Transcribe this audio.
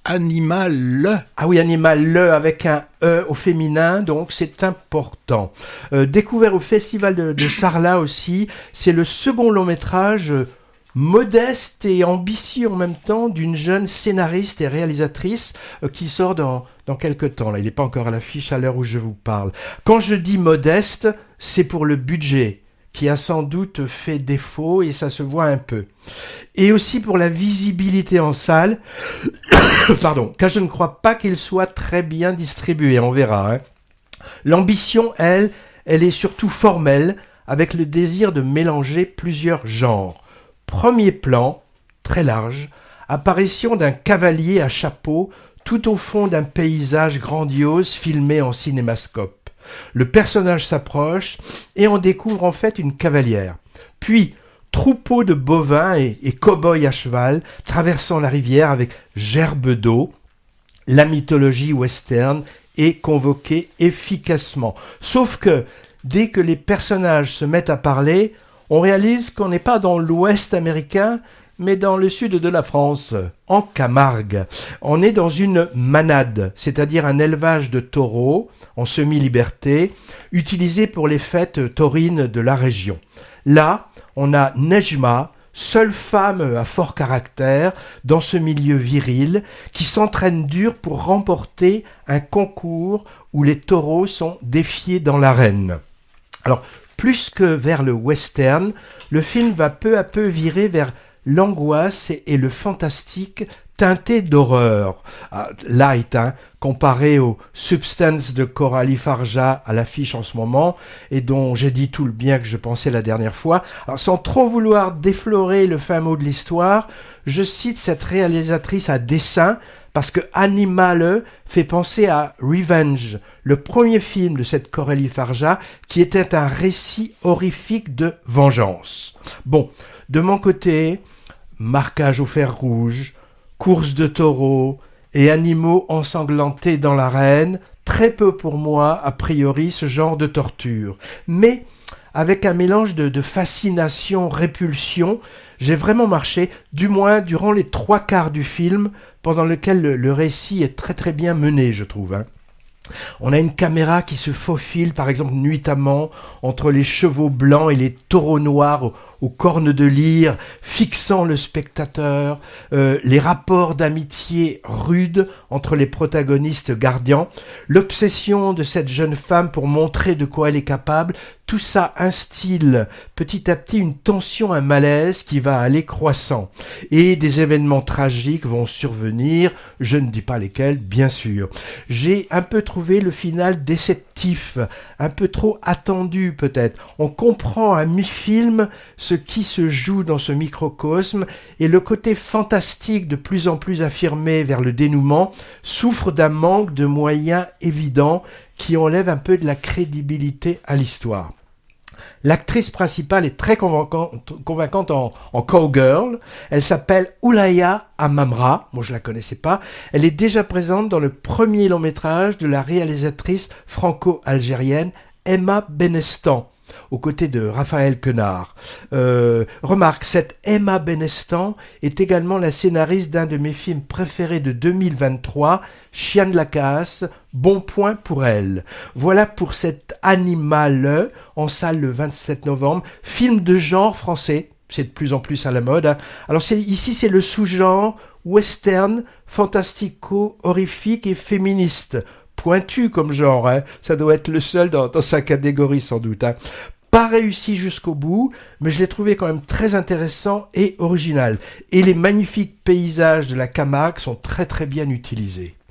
Animal. Ah oui, Animal le avec un E au féminin, donc c'est important. Découvert au Festival de Sarlat aussi, c'est le second long métrage modeste et ambitieux en même temps d'une jeune scénariste et réalisatrice qui sort dans quelques temps. Là, il n'est pas encore à l'affiche à l'heure où je vous parle. Quand je dis modeste, c'est pour le budget qui a sans doute fait défaut et ça se voit un peu. Et aussi pour la visibilité en salle, pardon, car je ne crois pas qu'il soit très bien distribué, on verra. L'ambition, elle est surtout formelle, avec le désir de mélanger plusieurs genres. Premier plan, très large, apparition d'un cavalier à chapeau tout au fond d'un paysage grandiose filmé en cinémascope. Le personnage s'approche et on découvre en fait une cavalière. Puis, troupeau de bovins et cow-boys à cheval traversant la rivière avec gerbe d'eau. La mythologie western est convoquée efficacement. Sauf que, dès que les personnages se mettent à parler, on réalise qu'on n'est pas dans l'ouest américain, mais dans le sud de la France, en Camargue. On est dans une manade, c'est-à-dire un élevage de taureaux en semi-liberté, utilisé pour les fêtes taurines de la région. Là, on a Nejma, seule femme à fort caractère dans ce milieu viril, qui s'entraîne dur pour remporter un concours où les taureaux sont défiés dans l'arène. Alors, plus que vers le western, le film va peu à peu virer vers l'angoisse et le fantastique teinté d'horreur. Light, comparé aux Substance de Coralie Farja à l'affiche en ce moment, et dont j'ai dit tout le bien que je pensais la dernière fois. Alors, sans trop vouloir déflorer le fin mot de l'histoire, je cite cette réalisatrice à dessein, parce que Animal fait penser à Revenge, le premier film de cette Coralie Farja, qui était un récit horrifique de vengeance. Bon, de mon côté, marquage au fer rouge, course de taureaux et animaux ensanglantés dans l'arène, très peu pour moi, a priori, ce genre de torture. Mais avec un mélange de fascination, répulsion, j'ai vraiment marché, du moins durant les 3/4 du film, pendant lequel le récit est très très bien mené, je trouve. On a une caméra qui se faufile, par exemple nuitamment, entre les chevaux blancs et les taureaux noirs aux cornes de lyre, fixant le spectateur, les rapports d'amitié rudes entre les protagonistes gardiens, l'obsession de cette jeune femme pour montrer de quoi elle est capable, tout ça instille petit à petit une tension, un malaise qui va aller croissant. Et des événements tragiques vont survenir, je ne dis pas lesquels, bien sûr. J'ai un peu trouvé le final déceptif, un peu trop attendu peut-être. On comprend à mi-film ce qui se joue dans ce microcosme et le côté fantastique de plus en plus affirmé vers le dénouement souffre d'un manque de moyens évidents qui enlève un peu de la crédibilité à l'histoire. L'actrice principale est très convaincante en cowgirl. Elle s'appelle Oulaya Amamra. Moi, je la connaissais pas. Elle est déjà présente dans le premier long métrage de la réalisatrice franco-algérienne Emma Benestan, aux côtés de Raphaël Quenard. Remarque, cette Emma Benestan est également la scénariste d'un de mes films préférés de 2023, Chien de la casse, bon point pour elle. Voilà pour cet Animal, en salle le 27 novembre, film de genre français, c'est de plus en plus à la mode. Alors ici c'est le sous-genre western, fantastico, horrifique et féministe. Pointu comme genre, ça doit être le seul dans sa catégorie sans doute. Pas réussi jusqu'au bout, mais je l'ai trouvé quand même très intéressant et original. Et les magnifiques paysages de la Camargue sont très très bien utilisés.